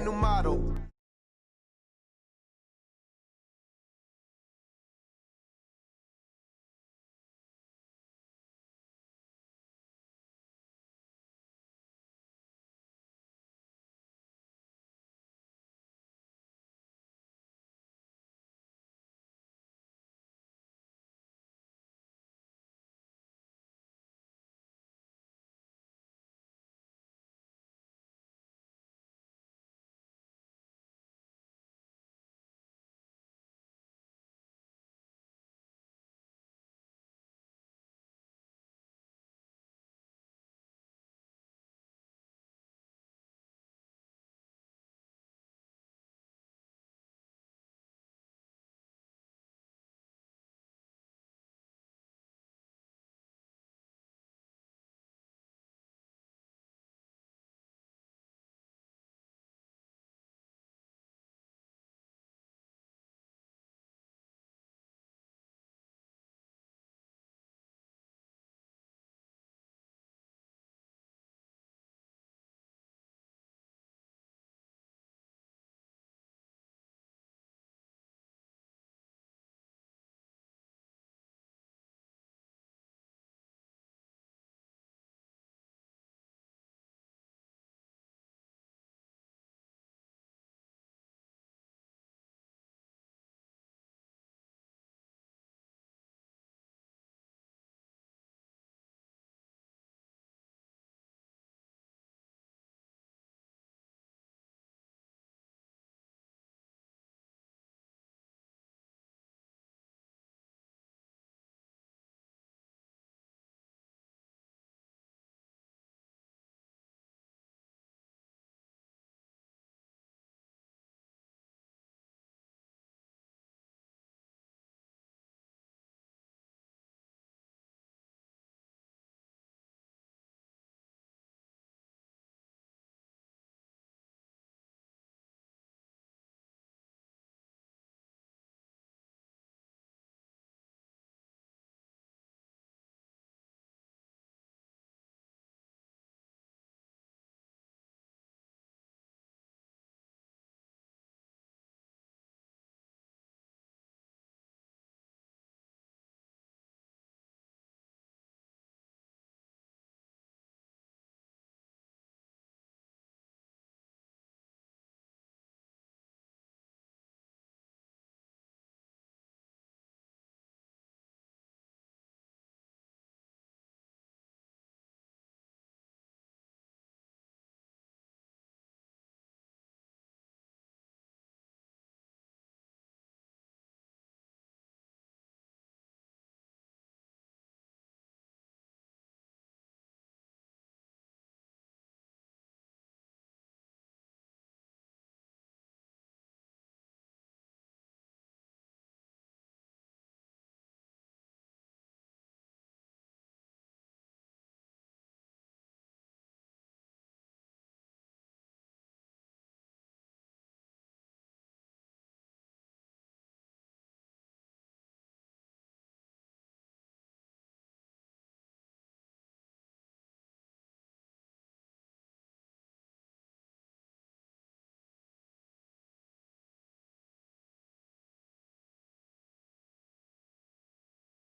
brand new model.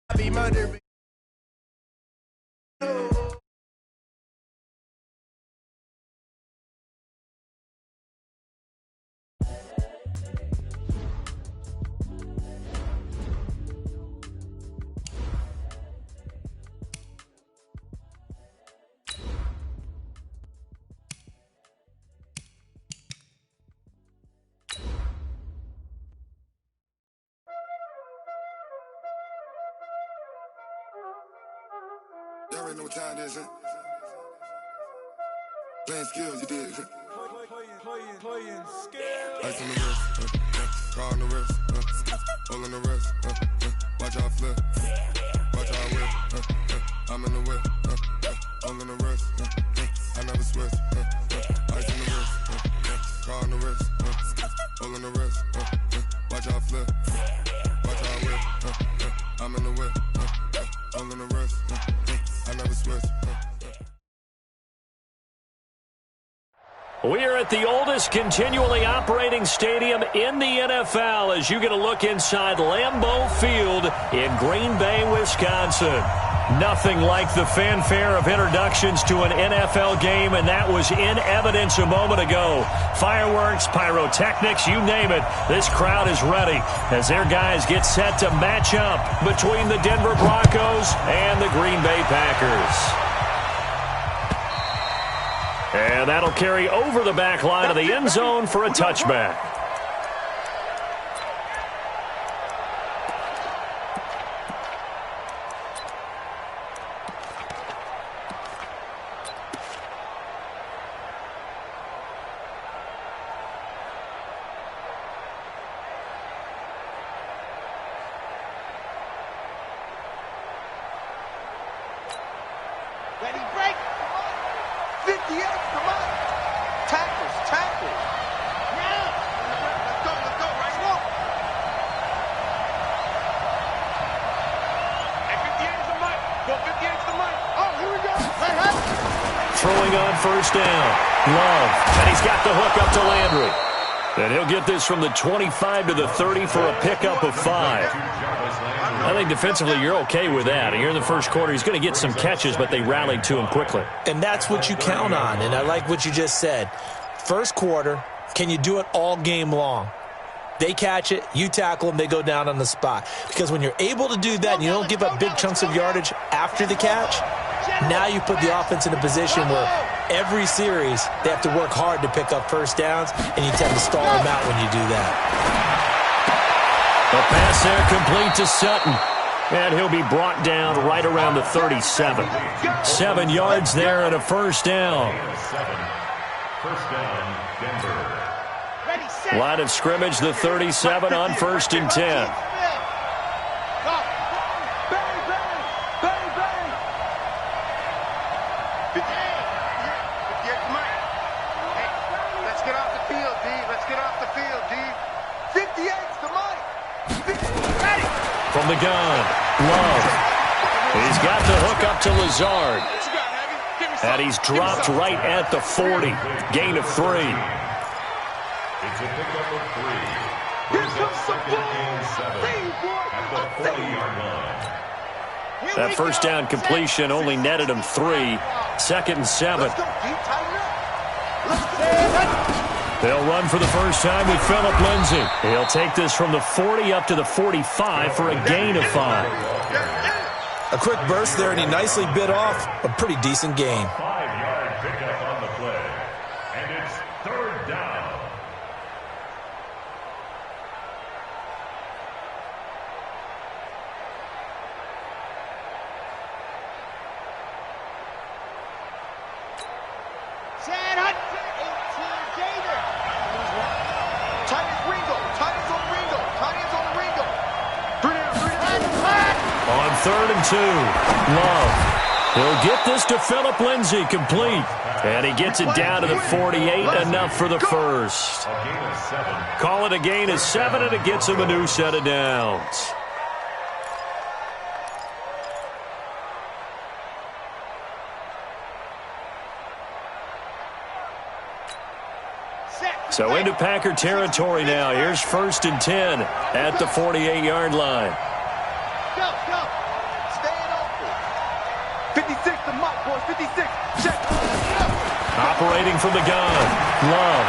I be murdering. Y'all already know what time it is, huh? Playing skills, you did. Playing skills. Ice on the wrist, car on the wrist, hole in the wrist, watch out flip, watch out whip, I'm in the whip, hole in the wrist, I never switch, ice on the wrist, car on the wrist, hole in the wrist, watch out flip, watch out whip, I'm in the whip, hole in the wrist, I never switch. We are at the oldest continually operating stadium in the NFL as you get a look inside Lambeau Field in Green Bay, Wisconsin. Nothing like the fanfare of introductions to an NFL game, and that was in evidence a moment ago. Fireworks, pyrotechnics, you name it. This crowd is ready as their guys get set to match up between the Denver Broncos and the Green Bay Packers. And that'll carry over the back line of the end zone for a touchback. Ready, break. 58, come on. Tackles. Yeah. Let's go, right now. And 58's the mic. Go, 58's the mic. Oh, here we go. Throwing on first down. Love. And he's got the hook up to Landry. And he'll get this from the 25 to the 30 for a pickup of 5. I think defensively you're okay with that. Here in the first quarter, he's going to get some catches, but they rallied to him quickly. And that's what you count on, and I like what you just said. First quarter, can you do it all game long? They catch it, you tackle them, they go down on the spot. Because when you're able to do that and you don't give up big chunks of yardage after the catch, now you put the offense in a position where every series they have to work hard to pick up first downs, and you tend to stall them out when you do that. A pass there complete to Sutton. And he'll be brought down right around the 37. 7 yards there and a first down. First down, Denver. Line of scrimmage, the 37 on 1st and 10. Let's get off the field, D. Let's get off the field, D. 58's the mic. From the gun, Love. He's got the hook up to Lazard. And he's dropped right at the 40. Gain of 3. It's a pickup of 3. Here's a second and 7 at the 40-yard line. That first down completion only netted him 3. 2nd and 7. They'll run for the first time with Phillip Lindsay. He'll take this from the 40 up to the 45 for a gain of 5. A quick burst there, and he nicely bit off a pretty decent gain. 5-yard pickup on the play. And it's 3rd down. On 3rd and 2, Love. He'll get this to Phillip Lindsay, complete. And he gets it down to the 48, enough for the first. A gain of 7. Call it a gain of 7, and it gets him a new set of downs. So into Packer territory now. Here's 1st and 10 at the 48-yard line. Go. Stay open. 56, the mic, boys. 56. Check. Operating from the gun. Love.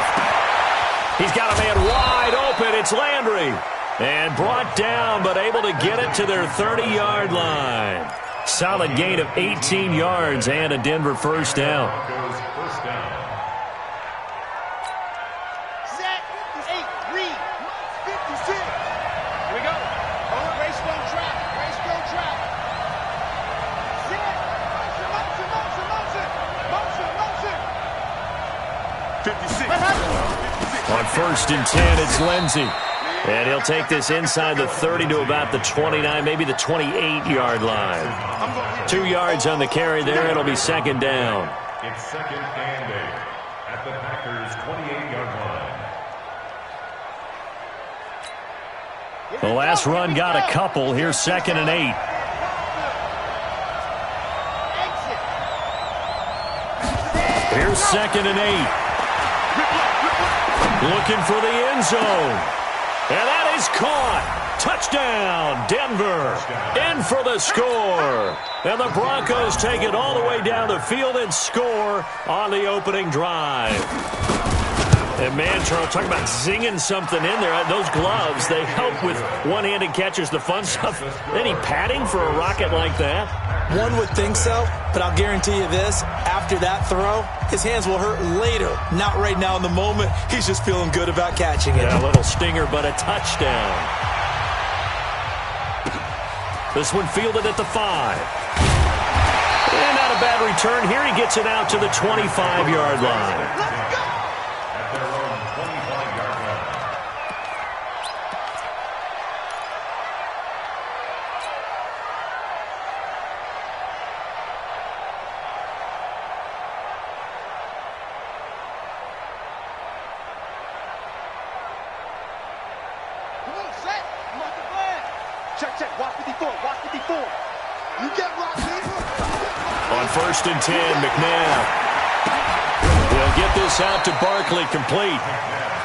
He's got a man wide open. It's Landry. And brought down, but able to get it to their 30-yard line. Solid gain of 18 yards and a Denver first down. Broncos first down. Set. 8, read. 56. Here we go. Race, don't trap. Set. Motion. 56. On 1st and 10, it's Lindsay. And he'll take this inside the 30 to about the 29, maybe the 28-yard line. 2 yards on the carry there. It'll be 2nd down. It's 2nd and 8 at the Packers' 28-yard line. The last run got a couple. Here's 2nd and 8. Here's 2nd and 8. Looking for the end zone. And that is caught. Touchdown, Denver. In for the score. And the Broncos take it all the way down the field and score on the opening drive. And, man, Charles, talk about zinging something in there. Those gloves, they help with one-handed catches, the fun stuff. Any padding for a rocket like that? One would think so, but I'll guarantee you this. After that throw, his hands will hurt later. Not right now in the moment. He's just feeling good about catching it. Yeah, a little stinger, but a touchdown. This one fielded at the 5. And not a bad return here. He gets it out to the 25-yard line. Check, watch 54, watch 54. You get rocked in. On 1st and 10, McNabb. He'll get this out to Barkley, complete.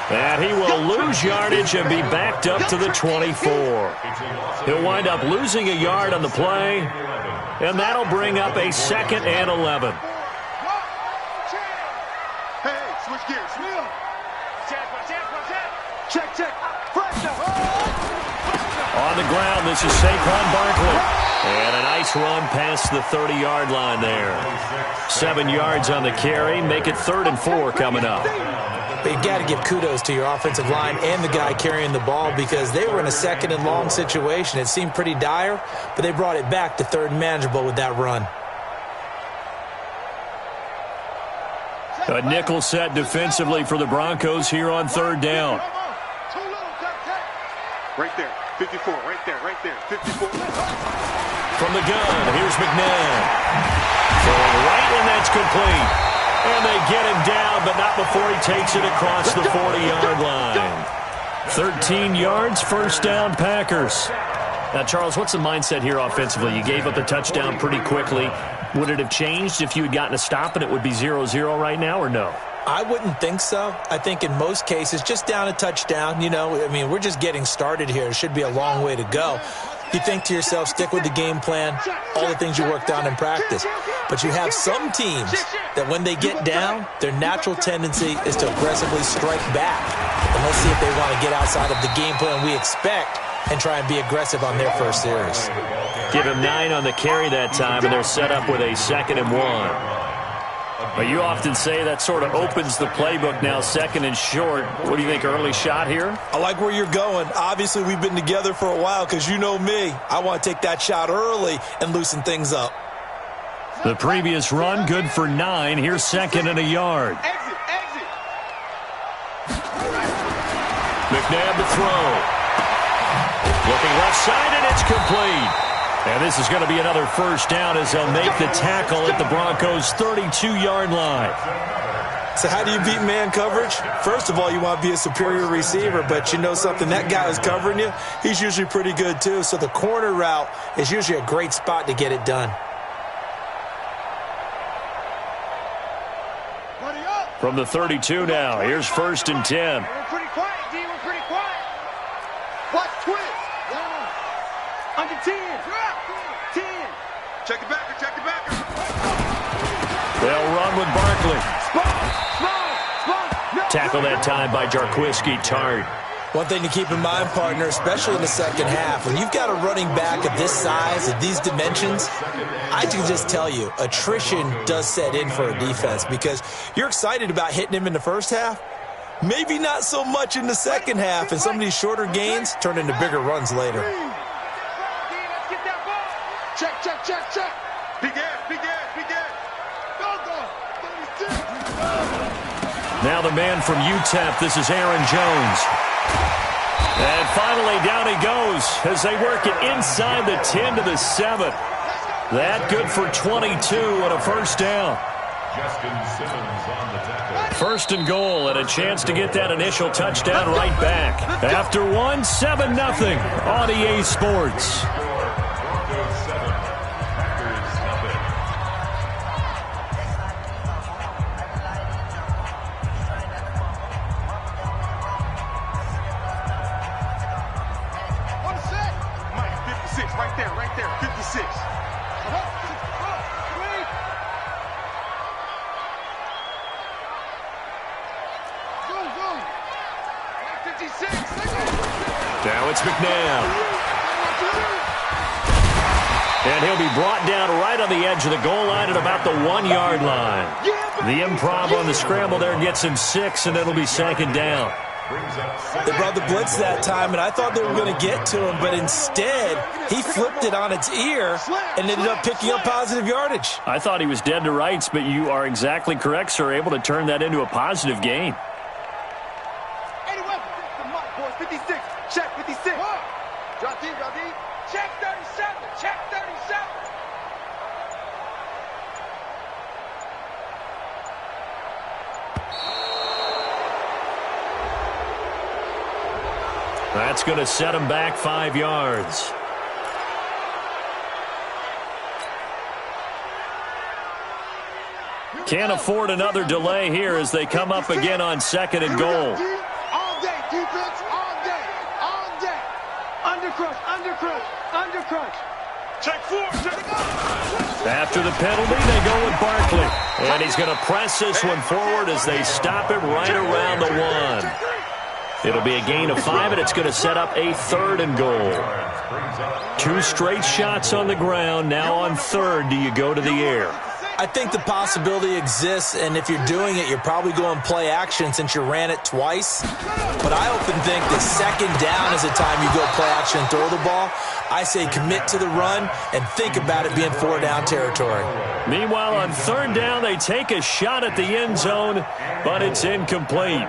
And he will lose yardage and be backed up to the 24. He'll wind up losing a yard on the play, and that'll bring up a 2nd and 11. Hey, switch gears. Check. On the ground, this is Saquon Barkley. And a nice run past the 30-yard line there. 7 yards on the carry. Make it 3rd and 4 coming up. But you got to give kudos to your offensive line and the guy carrying the ball because they were in a 2nd and long situation. It seemed pretty dire, but they brought it back to 3rd and manageable with that run. A nickel set defensively for the Broncos here on 3rd down. Right there, 54, right there, 54. From the gun, here's McNabb. Throwing right, and that's complete. And they get him down, but not before he takes it across the 40-yard line. 13 yards, 1st down, Packers. Now, Charles, what's the mindset here offensively? You gave up the touchdown pretty quickly. Would it have changed if you had gotten a stop and it would be 0-0 right now, or no? I wouldn't think so. I think in most cases, just down a touchdown, we're just getting started here. It should be a long way to go. You think to yourself, stick with the game plan, all the things you worked on in practice. But you have some teams that when they get down, their natural tendency is to aggressively strike back. And let's see if they want to get outside of the game plan we expect and try and be aggressive on their first series. Give him 9 on the carry that time, and they're set up with a 2nd and 1. But you often say that sort of opens the playbook now, 2nd and short. What do you think, early shot here? I like where you're going. Obviously, we've been together for a while because you know me. I want to take that shot early and loosen things up. The previous run, good for 9. Here's 2nd and a yard. Exit. McNabb to throw. Looking left side, and it's complete. And this is going to be another 1st down as they'll make the tackle at the Broncos' 32-yard line. So how do you beat man coverage? First of all, you want to be a superior receiver, but you know something? That guy who's covering you, he's usually pretty good too. So the corner route is usually a great spot to get it done. From the 32 now, here's 1st and 10. We're pretty quiet, D. We're pretty quiet. Watch twist. Under 10. 10. Check the backer. They'll run with Barkley. Small. Tackle that time by Jarquiski Tart. One thing to keep in mind, partner, especially in the second half, when you've got a running back of this size, of these dimensions, I can just tell you, attrition does set in for a defense because you're excited about hitting him in the first half. Maybe not so much in the second half, and some of these shorter gains turn into bigger runs later. Check. Big ass. Now the man from UTEP, this is Aaron Jones. And finally down he goes as they work it inside the 10 to the 7. That good for 22 and a 1st down. First and goal and a chance to get that initial touchdown right back. After 1, 7-0 on EA Sports. right there, 56. Now it's McNabb. And he'll be brought down right on the edge of the goal line at about the 1-yard line. The improv on the scramble there gets him 6, and it'll be second down. They brought the blitz that time, and I thought they were going to get to him, but instead, he flipped it on its ear and ended up picking up positive yardage. I thought he was dead to rights, but you are exactly correct, sir, able to turn that into a positive gain. 56, check 56. Drop deep, check 37, check 37. That's going to set him back 5 yards. Can't afford another delay here as they come up again on 2nd and goal. All day, defense, all day, all day. Under crunch. Check 4, check it out. After the penalty, they go with Barkley. And he's going to press this one forward as they stop him right around the 1. It'll be a gain of 5, and it's going to set up a 3rd and goal. 2 straight shots on the ground. Now on 3rd, do you go to the air? I think the possibility exists, and if you're doing it, you're probably going play action since you ran it twice. But I often think the 2nd down is the time you go play action and throw the ball. I say commit to the run and think about it being 4-down territory. Meanwhile, on 3rd down, they take a shot at the end zone, but it's incomplete.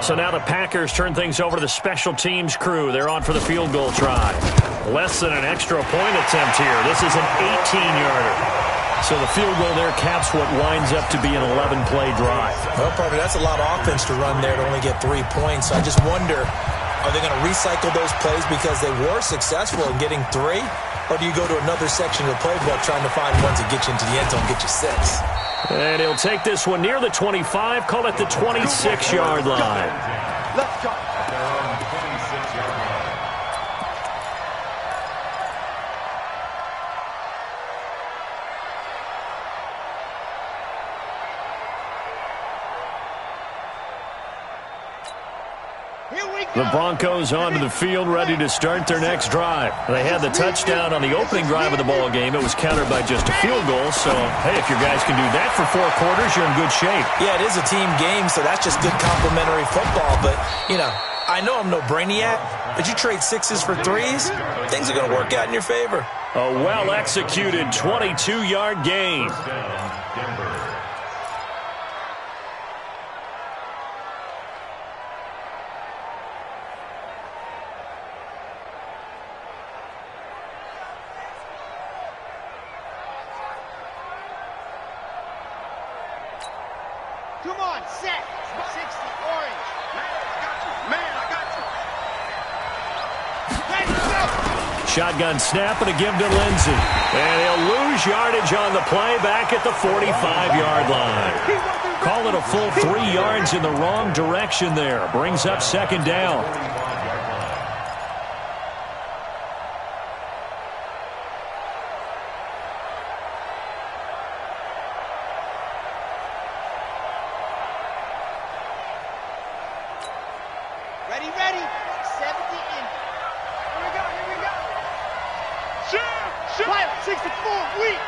So now the Packers turn things over to the special teams crew. They're on for the field goal try. Less than an extra point attempt here. This is an 18-yarder. So the field goal there caps what winds up to be an 11-play drive. Well, partner, that's a lot of offense to run there to only get 3 points. So I just wonder, are they going to recycle those plays because they were successful in getting 3? Or do you go to another section of the playbook trying to find ones that get you into the end zone, get you 6? And he'll take this one near the 25, call it the 26-yard line. Let's go. The Broncos onto the field, ready to start their next drive. They had the touchdown on the opening drive of the ball game. It was countered by just a field goal. So, hey, if your guys can do that for 4 quarters, you're in good shape. Yeah, it is a team game, so that's just good complimentary football. But, you know, I know I'm no brainiac, but you trade 6s for 3s, things are going to work out in your favor. A well-executed 22-yard gain. Come on, set. 60, orange. Man, I got you. Shotgun snap and a give to Lindsey. And he'll lose yardage on the play back at the 45-yard line. Call it a full 3 yards in the wrong direction there. Brings up 2nd down. Ready. 70 in. Here we go. Shoot. 64, weak.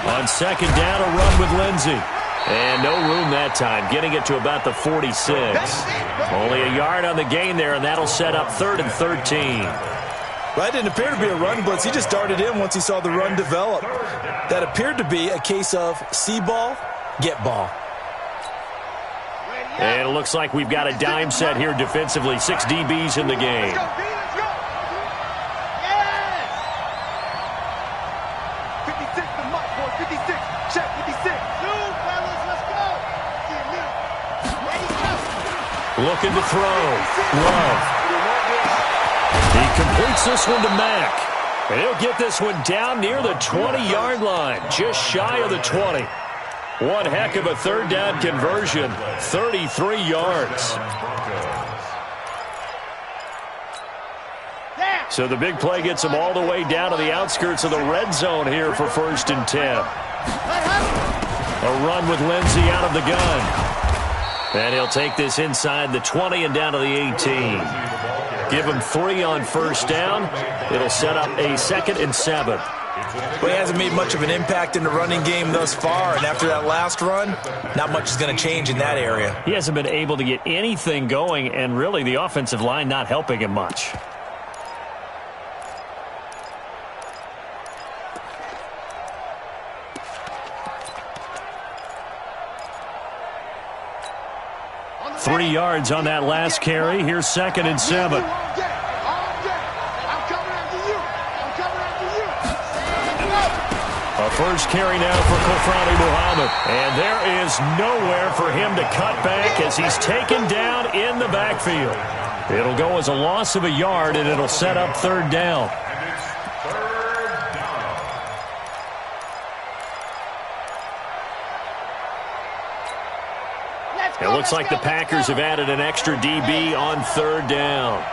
On 2nd down, a run with Lindsey. And no room that time, getting it to about the 46. Only a yard on the gain there, and that'll set up 3rd and 13. That didn't appear to be a run blitz. He just darted in once he saw the run develop. That appeared to be a case of see ball, get ball. And it looks like we've got a dime set here defensively. 6 DBs in the game. Let's go. Yes! 56, the muck, boy. 56. Check 56. Two, fellas, let's go. Ready, go. Looking to throw. Love. He completes this one to Mack. And he'll get this one down near the 20-yard line. Just shy of the 20. One heck of a 3rd down conversion. 33 yards. Down. So the big play gets him all the way down to the outskirts of the red zone here for 1st and 10. A run with Lindsey out of the gun. And he'll take this inside the 20 and down to the 18. Give him 3 on 1st down. It'll set up a 2nd and 7. Well, he hasn't made much of an impact in the running game thus far, and after that last run, not much is going to change in that area. He hasn't been able to get anything going, and really the offensive line not helping him much. Three yards on that last carry. Here's 2nd and 7. A first carry now for Kofrani Muhammad. And there is nowhere for him to cut back as he's taken down in the backfield. It'll go as a loss of a yard, and it'll set up 3rd down. It looks like the Packers have added an extra DB on 3rd down.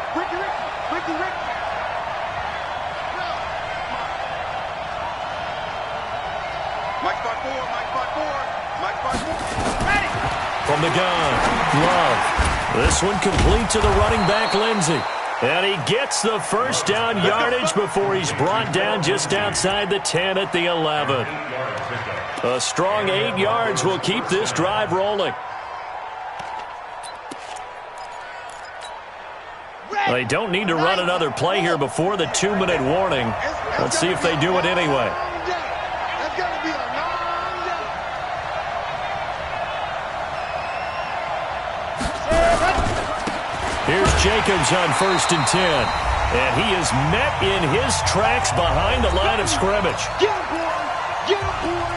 From the gun, Love. This one complete to the running back, Lindsey. And he gets the 1st down yardage before he's brought down just outside the 10 at the 11. A strong 8 yards will keep this drive rolling. They don't need to run another play here before the 2-minute warning. Let's see if they do it anyway. Here's Jacobs on 1st and 10. And he is met in his tracks behind the line of scrimmage. Get him, boy! Get him, boy!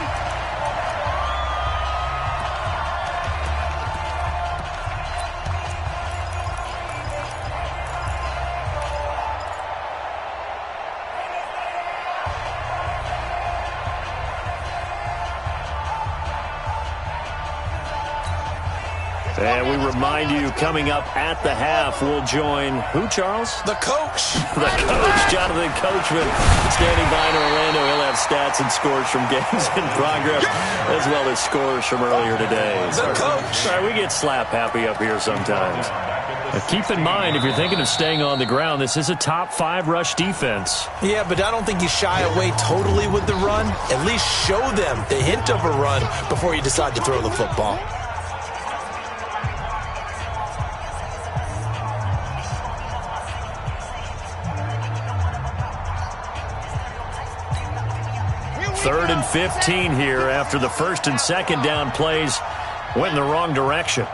And we remind you, coming up at the half, we'll join who, Charles? The coach. The coach, Jonathan Coachman, standing by in Orlando. He'll have stats and scores from games in progress, as well as scores from earlier today. The coach. Sorry, we get slap happy up here sometimes. But keep in mind, if you're thinking of staying on the ground, this is a top 5 rush defense. Yeah, but I don't think you shy away totally with the run. At least show them the hint of a run before you decide to throw the football. Third and 15 here after the 1st and 2nd down plays went in the wrong direction.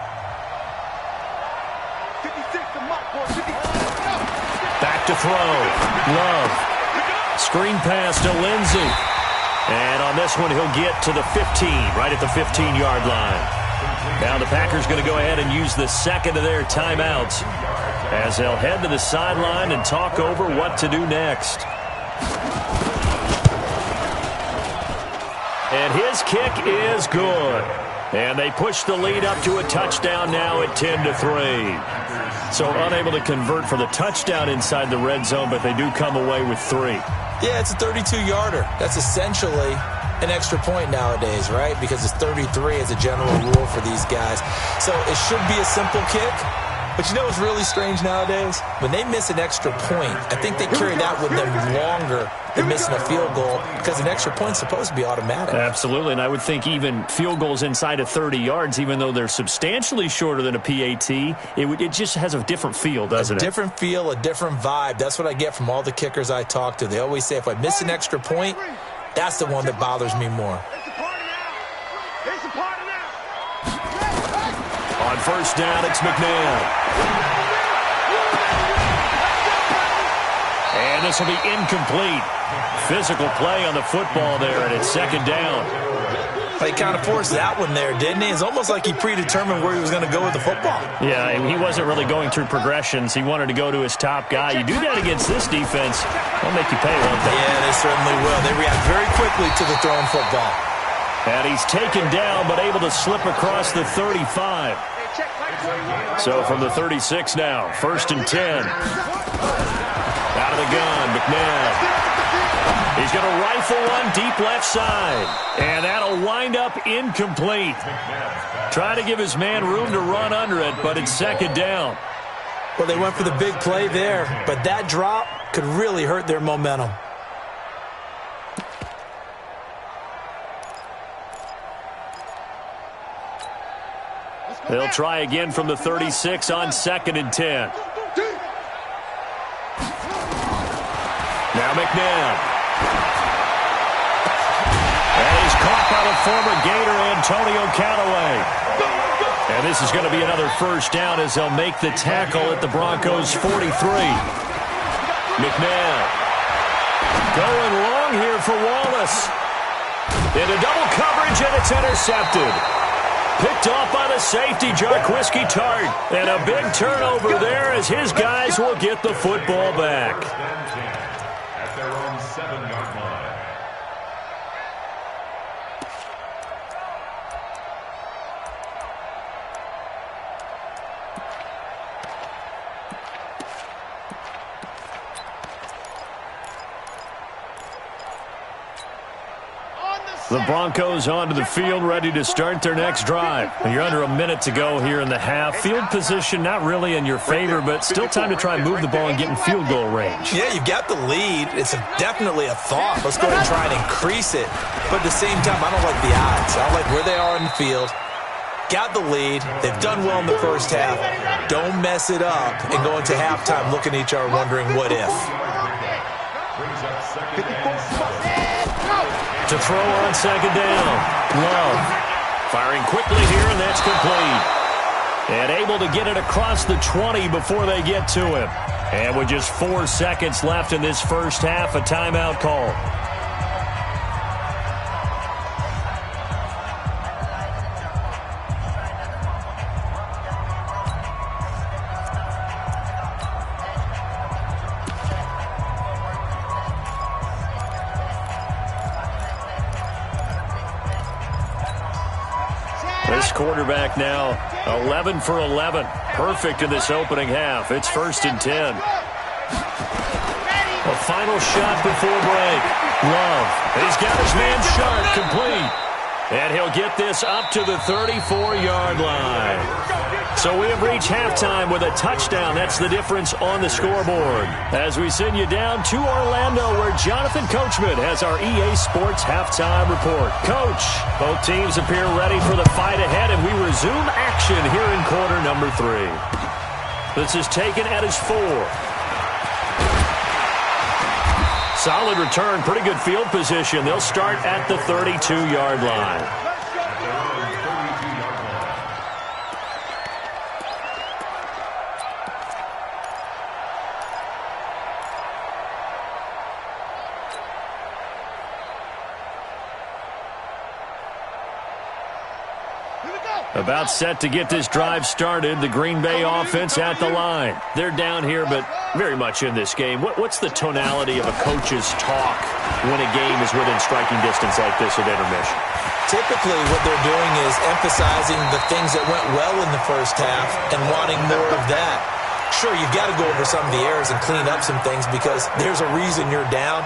Back to throw. Love. Screen pass to Lindsey. And on this one, he'll get to the 15, right at the 15-yard line. Now the Packers going to go ahead and use the 2nd of their timeouts as they'll head to the sideline and talk over what to do next. And his kick is good. And they push the lead up to a touchdown now at 10-3. So unable to convert for the touchdown inside the red zone, but they do come away with 3. Yeah, it's a 32-yarder. That's essentially an extra point nowadays, right? Because it's 33 as a general rule for these guys. So it should be a simple kick. But you know what's really strange nowadays? When they miss an extra point, I think they carry that with them longer than missing a field goal because an extra point's supposed to be automatic. Absolutely, and I would think even field goals inside of 30 yards, even though they're substantially shorter than a PAT, it just has a different feel, doesn't it? A different feel, a different vibe. That's what I get from all the kickers I talk to. They always say if I miss an extra point, that's the one that bothers me more. On 1st down, it's McNair. And this will be incomplete. Physical play on the football there, and it's 2nd down. He kind of forced that one there, didn't he? It's almost like he predetermined where he was going to go with the football. Yeah, he wasn't really going through progressions. He wanted to go to his top guy. You do that against this defense, they'll make you pay, won't they? Yeah, they certainly will. They react very quickly to the thrown football. And he's taken down, but able to slip across the 35. So from the 36 now, 1st and 10. Out out of the gun. McNabb. He's going to rifle one deep left side. And that'll wind up incomplete. Try to give his man room to run under it, but it's second down. Well, they went for the big play there, but that drop could really hurt their momentum. They'll try again from the 36 on 2nd and 10. Now McNabb. And he's caught by the former Gator Antonio Callaway. And this is going to be another first down as they'll make the tackle at the Broncos' 43. McNabb going long here for Wallace. Into double coverage, and it's intercepted. Picked off by the safety, Jarquiski Tart. And a big turnover there as his guys will get the football back. At their own 7-yard line. The Broncos onto the field, ready to start their next drive. You're under a minute to go here in the half. Field position not really in your favor, but still time to try and move the ball and get in field goal range. Yeah, you've got the lead. It's definitely a thought. Let's go ahead and try and increase it. But at the same time, I don't like the odds. I like where they are in the field. Got the lead. They've done well in the first half. Don't mess it up and go into halftime looking at each other wondering what if. To throw on second down. Love. Firing quickly here, and that's complete. And able to get it across the 20 before they get to him. And with just 4 seconds left in this first half, a timeout call. This quarterback now 11 for 11. Perfect in this opening half. It's 1st and 10. A final shot before break. Love. He's got his man sharp, complete. And he'll get this up to the 34-yard line. So we have reached halftime with a touchdown. That's the difference on the scoreboard. As we send you down to Orlando, where Jonathan Coachman has our EA Sports halftime report. Coach, both teams appear ready for the fight ahead, and we resume action here in quarter number 3. This is taken at his 4. Solid return, pretty good field position. They'll start at the 32-yard line. About set to get this drive started. The Green Bay offense at the line. They're down here, but very much in this game. What's the tonality of a coach's talk when a game is within striking distance like this at intermission? Typically, what they're doing is emphasizing the things that went well in the first half and wanting more of that. Sure, you've got to go over some of the errors and clean up some things because there's a reason you're down.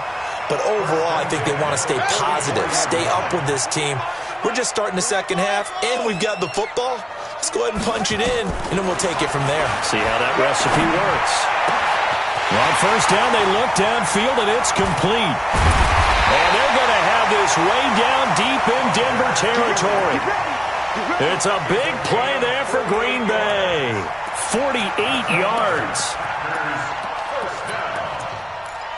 But overall, I think they want to stay positive, stay up with this team. We're just starting the second half, and we've got the football. Let's go ahead and punch it in, and then we'll take it from there. See how that recipe works. On first down, they look downfield, and it's complete. And they're going to have this way down deep in Denver territory. It's a big play there for Green Bay. 48 yards.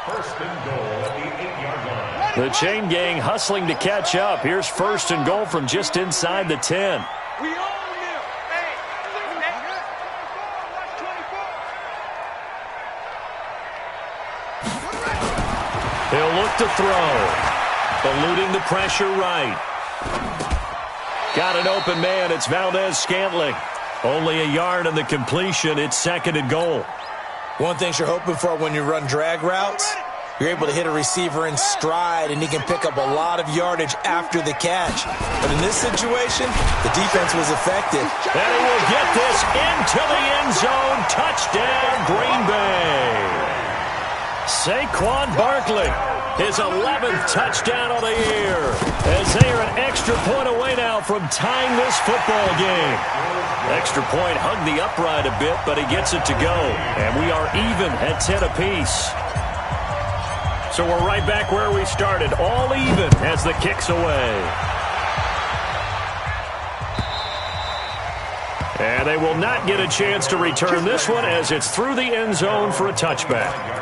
First and goal at the 8-yard line. The chain gang hustling to catch up. Here's 1st and goal from just inside the 10. He'll look to throw. Eluding the pressure right. Got an open man. It's Valdez-Scantling. Only a yard on the completion. It's 2nd and goal. One thing you're hoping for when you run drag routes, you're able to hit a receiver in stride, and he can pick up a lot of yardage after the catch. But in this situation, the defense was effective. And he will get this into the end zone. Touchdown, Green Bay. Saquon Barkley, his 11th touchdown of the year, as they are an extra point away now from tying this football game. Extra point hugged the upright a bit, but he gets it to go, and we are even at 10 apiece. So we're right back where we started, all even as the kick's away. And they will not get a chance to return this one as it's through the end zone for a touchback.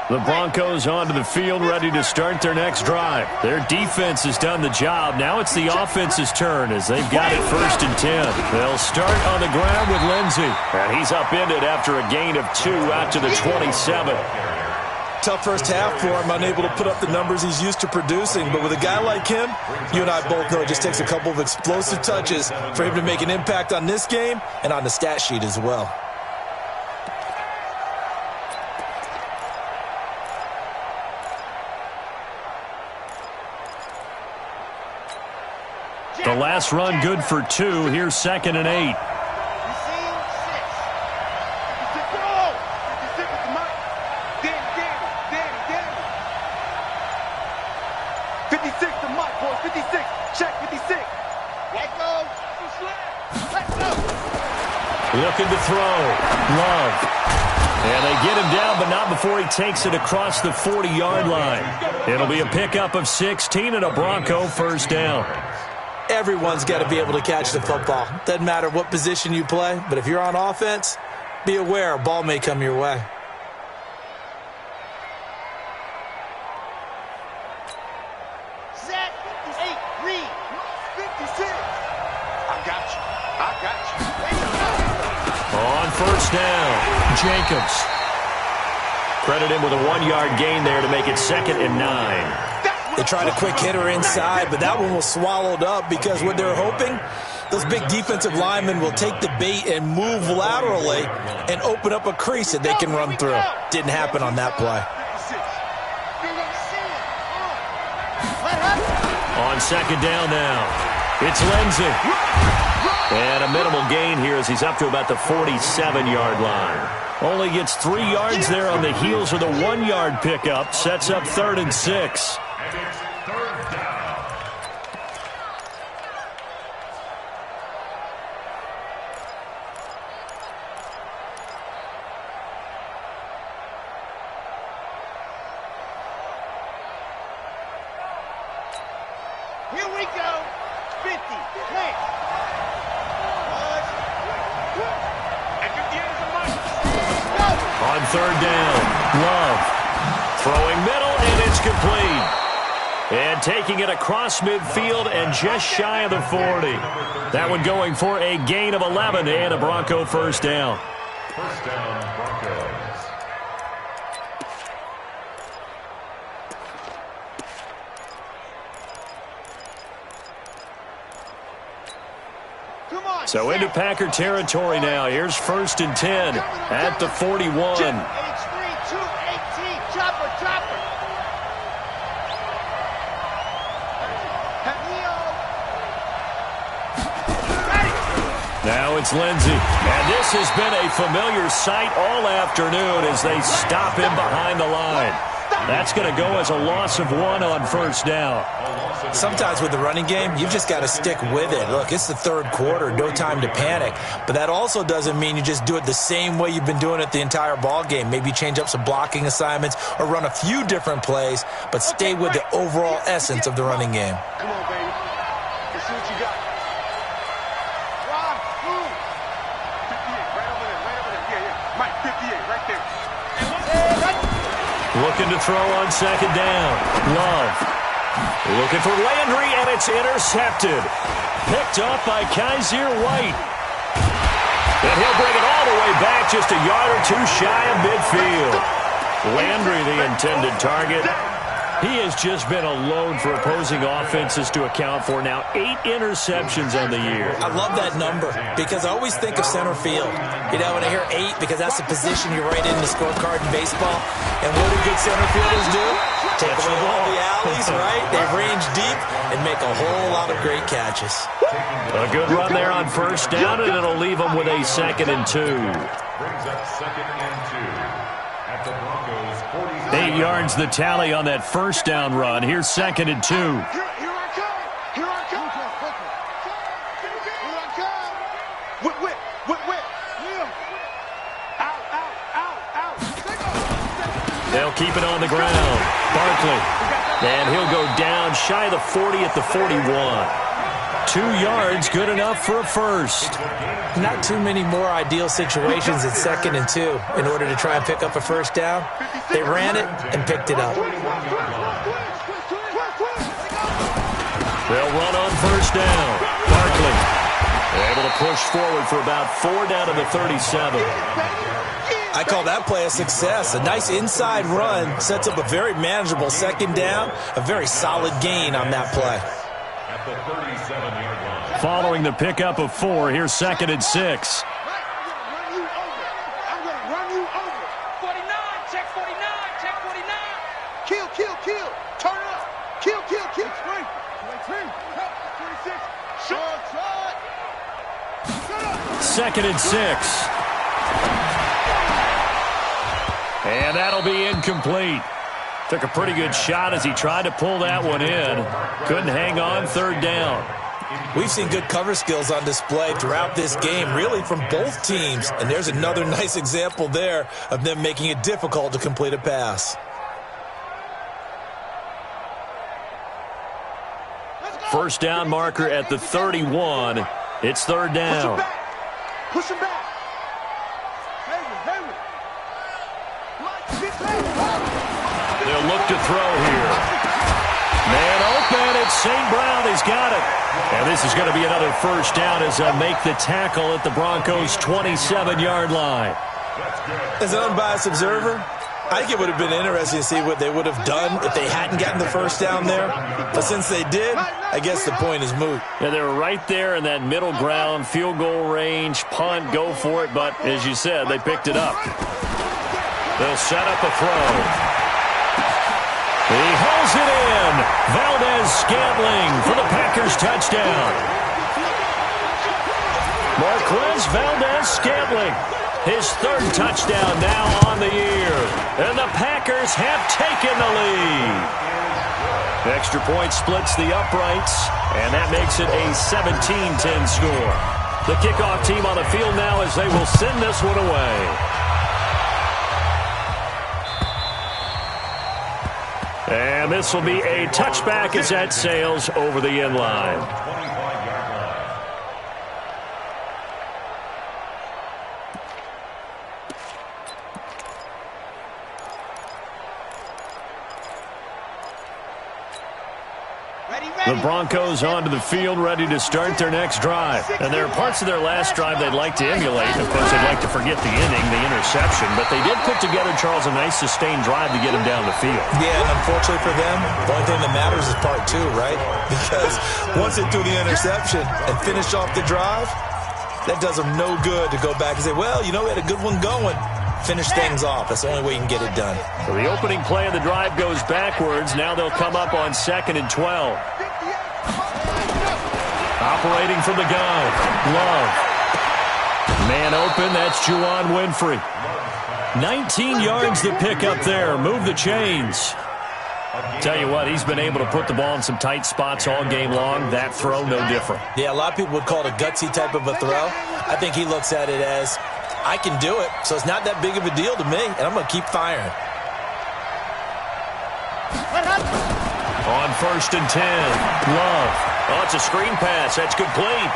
The Broncos onto the field, ready to start their next drive. Their defense has done the job. Now it's the offense's turn as they've got it 1st and 10. They'll start on the ground with Lindsey. And he's upended after a gain of 2 out to the 27. Tough first half for him, unable to put up the numbers he's used to producing. But with a guy like him, you and I both know it just takes a couple of explosive touches for him to make an impact on this game and on the stat sheet as well. The last run good for 2. Here's 2nd and 8. 56 to Mike, boys. 56. Check 56. Let go. Let go. Looking to throw. Love. And they get him down, but not before he takes it across the 40-yard line. It'll be a pickup of 16 and a Bronco first down. Everyone's got to be able to catch the football. Doesn't matter what position you play, but if you're on offense, be aware a ball may come your way. Set, 8, read, 56. I got you. On first down, Jacobs. Credit him with a 1-yard gain there to make it 2nd and 9. They tried a quick hitter inside, but that one was swallowed up because what they're hoping, those big defensive linemen will take the bait and move laterally and open up a crease that they can run through. Didn't happen on that play. On 2nd down now, it's Lindsey. And a minimal gain here as he's up to about the 47-yard line. Only gets 3 yards there on the heels of the 1-yard pickup. Sets up 3rd and 6. And it's 3rd down. Here we go. 50. Next. And 58 is a mic. On 3rd down, Love. Throwing middle, and it's complete. And taking it across midfield and just shy of the 40. That one going for a gain of 11 and a Bronco first down. First down, Broncos. Come on. So into Packer territory now. Here's 1st and 10 at the 41. H3, 218. Chopper. Now it's Lindsey. And this has been a familiar sight all afternoon as they stop him behind the line. That's going to go as a loss of 1 on first down. Sometimes with the running game, you've just got to stick with it. Look, it's the 3rd quarter, no time to panic. But that also doesn't mean you just do it the same way you've been doing it the entire ball game. Maybe change up some blocking assignments or run a few different plays, but stay with the overall essence of the running game. Come on, baby. Let's see what you got. Rob, move. 58, right over there. Yeah. Mike, 58, right there. Looking to throw on 2nd down. Love. Looking for Landry, and it's intercepted. Picked off by Kaiser White. And he'll bring it all the way back just a yard or 2 shy of midfield. Landry, the intended target. He has just been a load for opposing offenses to account for. Now 8 interceptions on the year. I love that number because I always think of center field. You know, when I hear 8, because that's the position you write in the scorecard in baseball. And what do good center fielders do? Take away all the alleys, right? They range deep and make a whole lot of great catches. A good run there on first down, and it'll leave them with a 2nd and 2. Brings up 2nd and 2 at the Broncos' 40. 8 yards the tally on that first down run. Here's 2nd and 2. Here I come. Here I come. Here I come. Whip. Out. They'll keep it on the ground. Barkley. And he'll go down shy of the 40 at the 41. 2 yards, good enough for a first. Not too many more ideal situations at 2nd and 2 in order to try and pick up a first down. They ran it and picked it up. They'll run on first down. Barkley able to push forward for about 4 down to the 37. I call that play a success. A nice inside run sets up a very manageable 2nd down. A very solid gain on that play. At the 37-yard line. Following the pickup of 4, here's 2nd and 6. I'm going to run you over. 49, check 49. Kill. Turn up. Kill. 23, 26. Shot. 2nd and 6. And that'll be incomplete. Took a pretty good shot as he tried to pull that one in. Couldn't hang on, 3rd down. We've seen good cover skills on display throughout this game, really from both teams. And there's another nice example there of them making it difficult to complete a pass. First down marker at the 31. It's 3rd down. Push him back. They'll look to throw here. Man open, it's St. Brown. He's got it. And this is going to be another first down as they make the tackle at the Broncos' 27-yard line. As an unbiased observer, I think it would have been interesting to see what they would have done if they hadn't gotten the first down there. But since they did, I guess the point is moot. Yeah, they were right there in that middle ground, field goal range, punt, go for it. But as you said, they picked it up. They'll set up a throw. He hauls it in. Valdez-Scantling for the Packers touchdown. Marquez Valdez-Scantling, his 3rd touchdown now on the year. And the Packers have taken the lead. The extra point splits the uprights, and that makes it a 17-10 score. The kickoff team on the field now as they will send this one away. And this will be a touchback as that sails over the end line. 25-yard line. The Broncos onto the field, ready to start their next drive. And there are parts of their last drive they'd like to emulate. Of course, they'd like to forget the inning, the interception. But they did put together, Charles, a nice sustained drive to get him down the field. Yeah, unfortunately for them, the only thing that matters is part 2, right? Because once they threw the interception and finished off the drive, that does them no good to go back and say, well, you know, we had a good one going. Finish things off. That's the only way you can get it done. So the opening play of the drive goes backwards. Now they'll come up on 2nd and 12. Operating from the gun. Love. Man open. That's Juwan Winfrey. 19 yards to pick up there. Move the chains. Tell you what, he's been able to put the ball in some tight spots all game long. That throw, no different. Yeah, a lot of people would call it a gutsy type of a throw. I think he looks at it as, I can do it, so it's not that big of a deal to me, and I'm going to keep firing. On 1st and 10, Love. Oh, it's a screen pass. That's complete.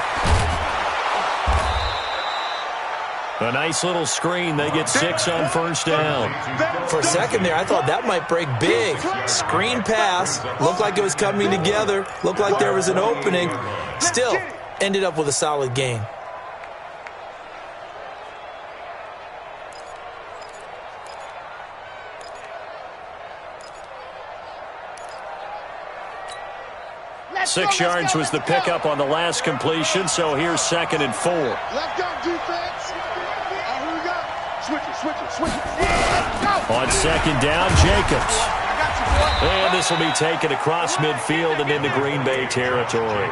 A nice little screen. They get 6 on first down. For a second there, I thought that might break big. Screen pass. Looked like it was coming together. Looked like there was an opening. Still, ended up with a solid gain. Six yards was the pickup on the last completion, so here's 2nd and 4. Left gun defense. Here we go. Switch it. On 2nd down, Jacobs. I got you. And this will be taken across midfield and into Green Bay territory.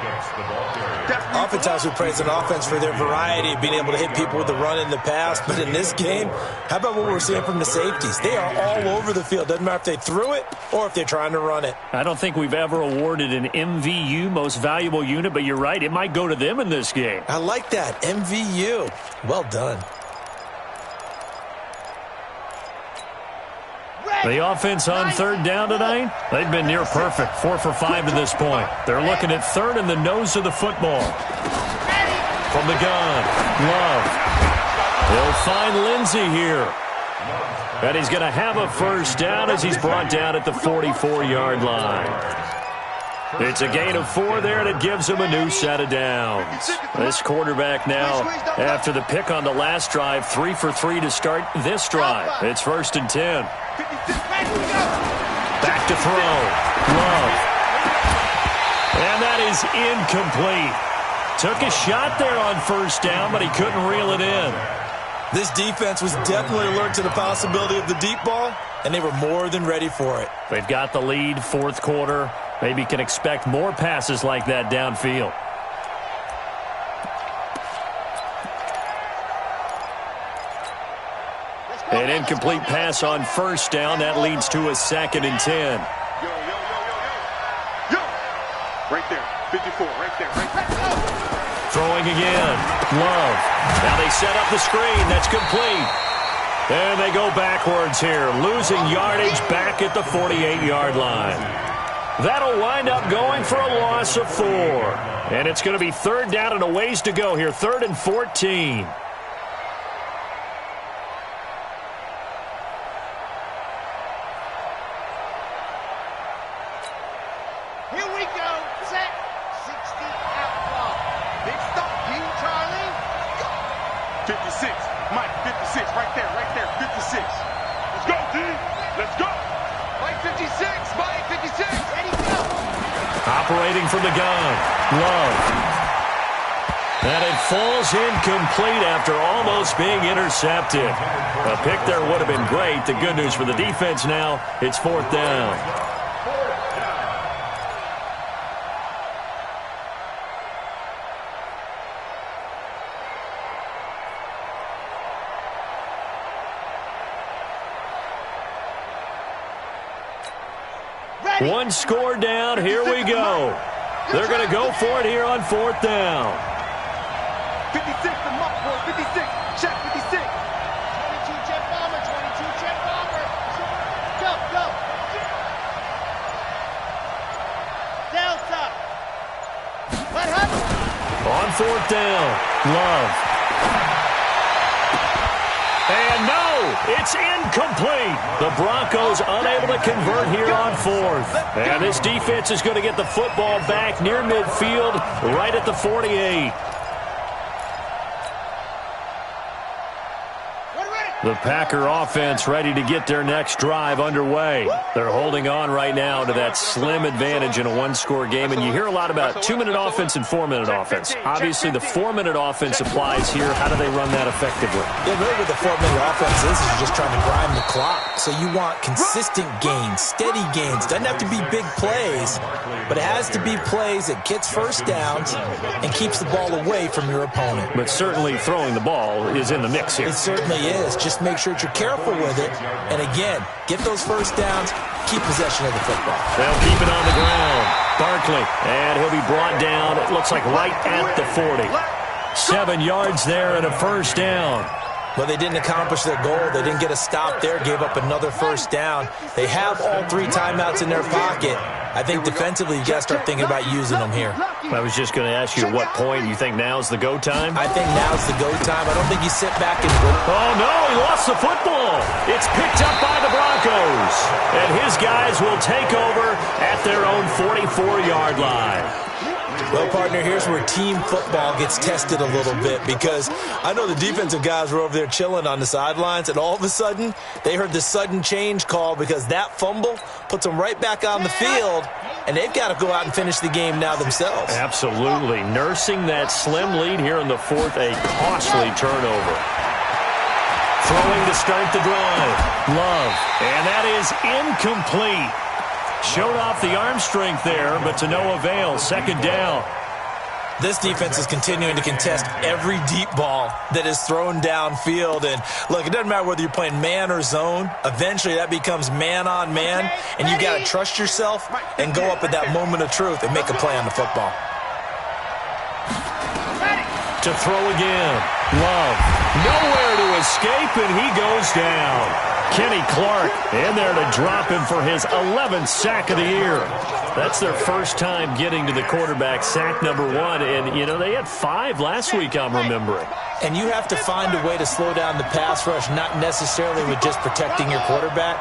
Oftentimes we praise an offense for their variety of being able to hit people with the run in the pass, but in this game, how about what we're seeing from the safeties? They are all over the field. Doesn't matter if they threw it or if they're trying to run it. I don't think we've ever awarded an MVU, most valuable unit, but you're right, it might go to them in this game. I like that, MVU. Well done. The offense on third down tonight, they've been near perfect, 4 for 5 to this point. They're looking at third in the nose of the football. From the gun, Love. He'll find Lindsey here. And he's going to have a first down as he's brought down at the 44-yard line. It's a gain of 4 there, and it gives him a new set of downs. This quarterback now, after the pick on the last drive, 3 for 3 to start this drive. It's 1st and 10. Back to throw. Love. And that is incomplete. Took a shot there on first down, but he couldn't reel it in. This defense was definitely alert to the possibility of the deep ball, and they were more than ready for it. They've got the lead, fourth quarter. Maybe can expect more passes like that downfield. An incomplete pass on first down. That leads to a 2nd and 10. Right there. 54. Right there. Throwing again. Love. Now they set up the screen. That's complete. And they go backwards here. Losing yardage back at the 48-yard line. That'll wind up going for a loss of 4. And it's going to be third down and a ways to go here. 3rd and 14. Here we go. Set. 60 out ball. Big stop. You, Charlie. Go. 56. Mike, 56. Right there. 56. Let's go, D. Let's go. Mike, 56. Mike, 56. Ready, go. Operating from the gun. Love. And it falls incomplete after almost being intercepted. A pick there would have been great. The good news for the defense now, it's 4th down. One score down. Here we go. They're going to go for it here on 4th down. 56 to Muck, boy. 56. Check 56. 22 jet bomber. 22 jet bomber. Go. Delta. What happened? On 4th down. Love. And no, it's incomplete. The Broncos unable to convert here on 4th. And this defense is going to get the football back near midfield, right at the 48. The Packer offense ready to get their next drive underway. They're holding on right now to that slim advantage in a one-score game. And you hear a lot about 2-minute offense and 4-minute offense. Obviously, the 4-minute offense applies here. How do they run that effectively? Yeah, really what the 4-minute offense is you're just trying to grind the clock. So you want consistent gains, steady gains. Doesn't have to be big plays, but it has to be plays that gets first downs and keeps the ball away from your opponent. But certainly throwing the ball is in the mix here. It certainly is. Just make sure that you're careful with it. And again, get those first downs, keep possession of the football. They'll keep it on the ground. Barkley, and he'll be brought down, it looks like right at the 40. 7 yards there and a first down. Well, they didn't accomplish their goal. They didn't get a stop there, gave up another first down. They have all 3 timeouts in their pocket. I think defensively, you got to start thinking about using them here. I was just going to ask you at what point you think now's the go time? I think now's the go time. I don't think you sit back and... Oh, no, he lost the football. It's picked up by the Broncos. And his guys will take over at their own 44-yard line. Well, partner, here's where team football gets tested a little bit, because I know the defensive guys were over there chilling on the sidelines, and all of a sudden, they heard the sudden change call because that fumble puts them right back on the field, and they've got to go out and finish the game now themselves. Absolutely. Nursing that slim lead here in the 4th, a costly turnover. Throwing to start the drive. Love. And that is incomplete. Showed off the arm strength there, but to no avail. Second down. This defense is continuing to contest every deep ball that is thrown downfield. And, look, it doesn't matter whether you're playing man or zone. Eventually, that becomes man on man, and you got to trust yourself and go up at that moment of truth and make a play on the football. To throw again. Love. Nowhere to escape, and he goes down. Kenny Clark in there to drop him for his 11th sack of the year. That's their first time getting to the quarterback, sack number 1. And, you know, they had 5 last week, I'm remembering. And you have to find a way to slow down the pass rush, not necessarily with just protecting your quarterback,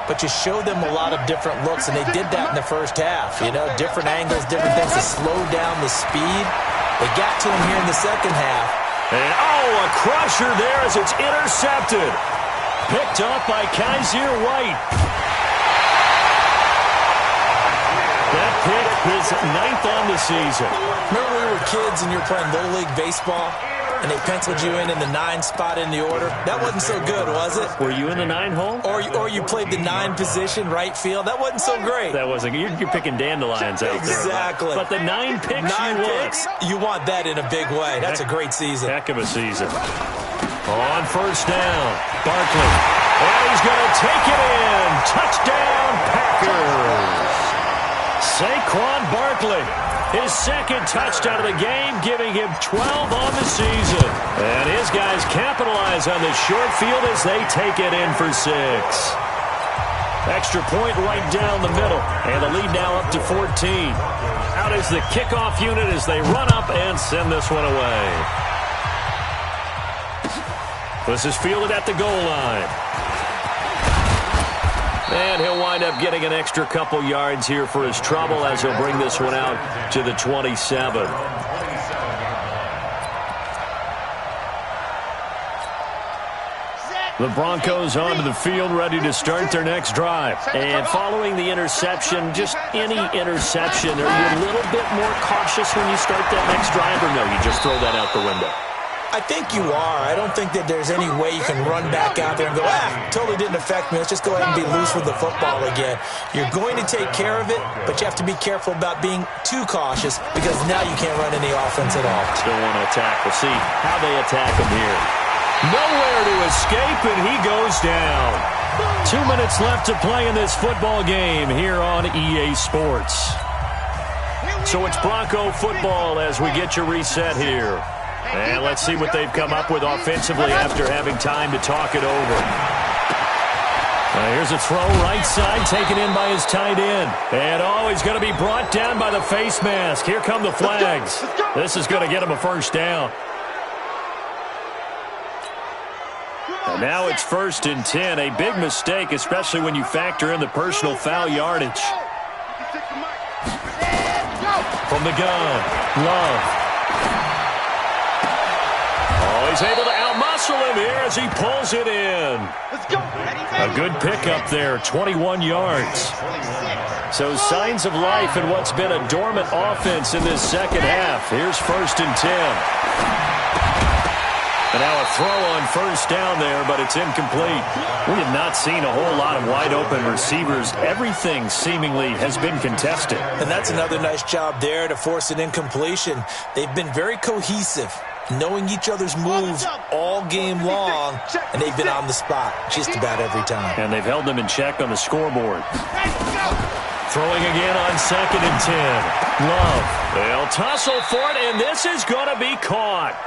but you show them a lot of different looks, and they did that in the first half. You know, different angles, different things to slow down the speed. They got to him here in the second half. And, a crusher there as it's intercepted. Picked up by Kaiser White. That pick is 9th on the season. Remember we were kids and you were playing Little League Baseball, and they penciled you in the 9 spot in the order? That wasn't so good, was it? Were you in the 9 hole? Or you played the 9 position, right field? That wasn't so great. That wasn't. You're picking dandelions out there. Exactly. But the 9 picks 9 picks, you want that in a big way. That's a great season. Heck of a season. On first down, Barkley. And he's going to take it in. Touchdown, Packers. Saquon Barkley, his second touchdown of the game, giving him 12 on the season. And his guys capitalize on the short field as they take it in for 6. Extra point right down the middle. And the lead now up to 14. Out is the kickoff unit as they run up and send this one away. This is fielded at the goal line. And he'll wind up getting an extra couple yards here for his trouble as he'll bring this one out to the 27. The Broncos onto the field, ready to start their next drive. And following the interception, just any interception, are you a little bit more cautious when you start that next drive, or no, you just throw that out the window? I think you are. I don't think that there's any way you can run back out there and go, totally didn't affect me. Let's just go ahead and be loose with the football again. You're going to take care of it, but you have to be careful about being too cautious because now you can't run any offense at all. Still want to attack. We'll see how they attack him here. Nowhere to escape, and he goes down. 2 minutes left to play in this football game here on EA Sports. So it's Bronco football as we get you reset here. And let's see what they've come up with offensively after having time to talk it over. Here's a throw right side taken in by his tight end. And, he's going to be brought down by the face mask. Here come the flags. This is going to get him a first down. And now it's 1st and 10. A big mistake, especially when you factor in the personal foul yardage. From the gun, Love. He's able to outmuscle him here as he pulls it in. A good pickup there, 21 yards. So signs of life in what's been a dormant offense in this second half. Here's 1st and 10. And now a throw on first down there, but it's incomplete. We have not seen a whole lot of wide open receivers. Everything seemingly has been contested. And that's another nice job there to force an incompletion. They've been very cohesive, knowing each other's moves all game long, and they've been on the spot just about every time. And they've held them in check on the scoreboard. Throwing again on 2nd and 10. Love. They'll tussle for it, and this is going to be caught.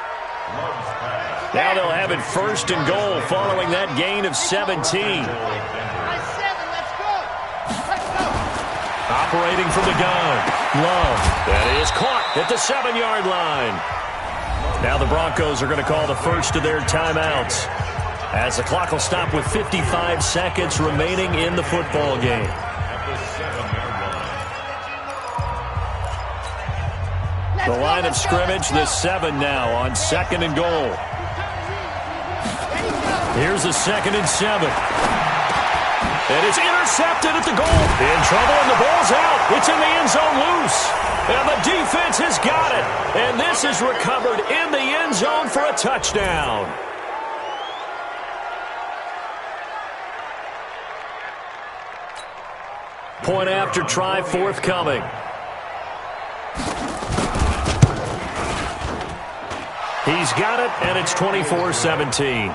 Now they'll have it 1st and goal following that gain of 17. Operating from the gun. Love. That is caught at the 7-yard line. Now the Broncos are going to call the first of their timeouts as the clock will stop with 55 seconds remaining in the football game. The line of scrimmage, the 7 now on 2nd and goal. Here's the 2nd and 7. And it's intercepted at the goal. In trouble, and the ball's out. It's in the end zone loose. And the defense has got it. And this is recovered in the end zone for a touchdown. Point after try forthcoming. He's got it, and it's 24-17.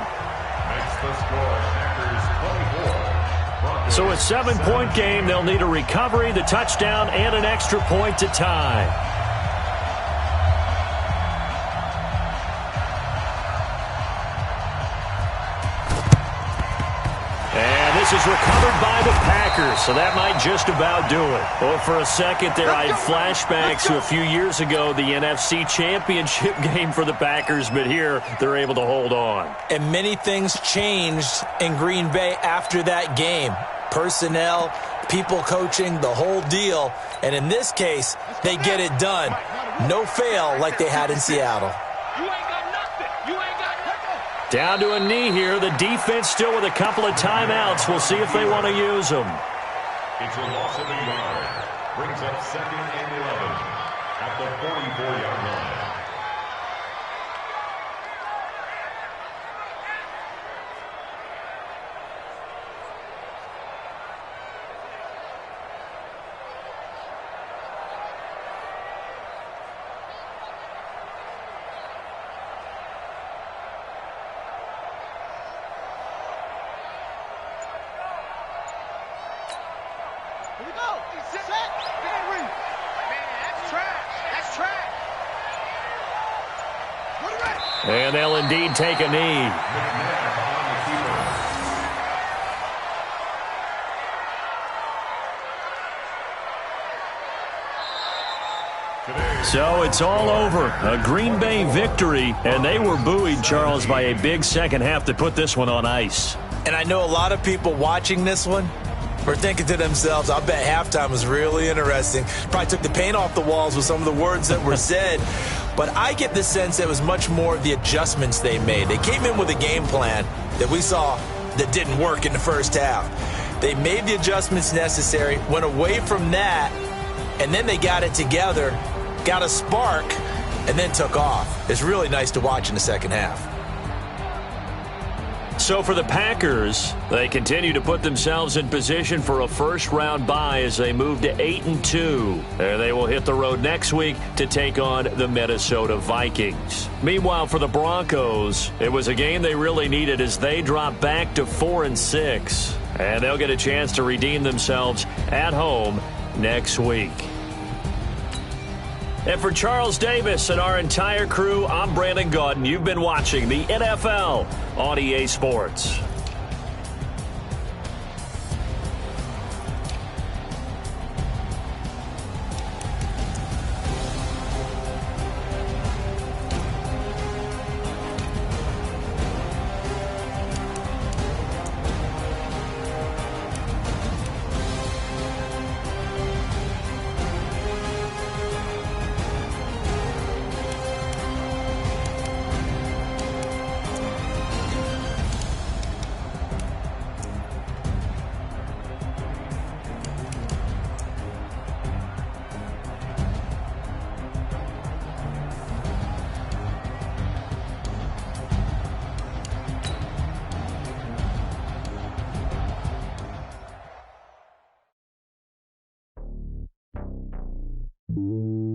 So a 7-point game. They'll need a recovery, the touchdown, and an extra point to tie. And this is recovered by the Packers, so that might just about do it. Well, for a second there, I had flashbacks to a few years ago, the NFC Championship game for the Packers, but here they're able to hold on. And many things changed in Green Bay after that game. Personnel, people coaching, the whole deal. And in this case, they get it done. No fail like they had in Seattle. Down to a knee here. The defense still with a couple of timeouts. We'll see if they want to use them. It's a loss of a yard. Brings up 2nd and 11 at the 44-yard line. And they'll indeed take a knee. So it's all over. A Green Bay victory, and they were buoyed, Charles, by a big second half to put this one on ice. And I know a lot of people watching this one were thinking to themselves, I bet halftime was really interesting. Probably took the paint off the walls with some of the words that were said. But I get the sense it was much more of the adjustments they made. They came in with a game plan that we saw that didn't work in the first half. They made the adjustments necessary, went away from that, and then they got it together, got a spark, and then took off. It's really nice to watch in the second half. So for the Packers, they continue to put themselves in position for a first-round bye as they move to 8-2. And they will hit the road next week to take on the Minnesota Vikings. Meanwhile, for the Broncos, it was a game they really needed as they drop back to 4-6. And they'll get a chance to redeem themselves at home next week. And for Charles Davis and our entire crew, I'm Brandon Gaudin. You've been watching the NFL on EA Sports. you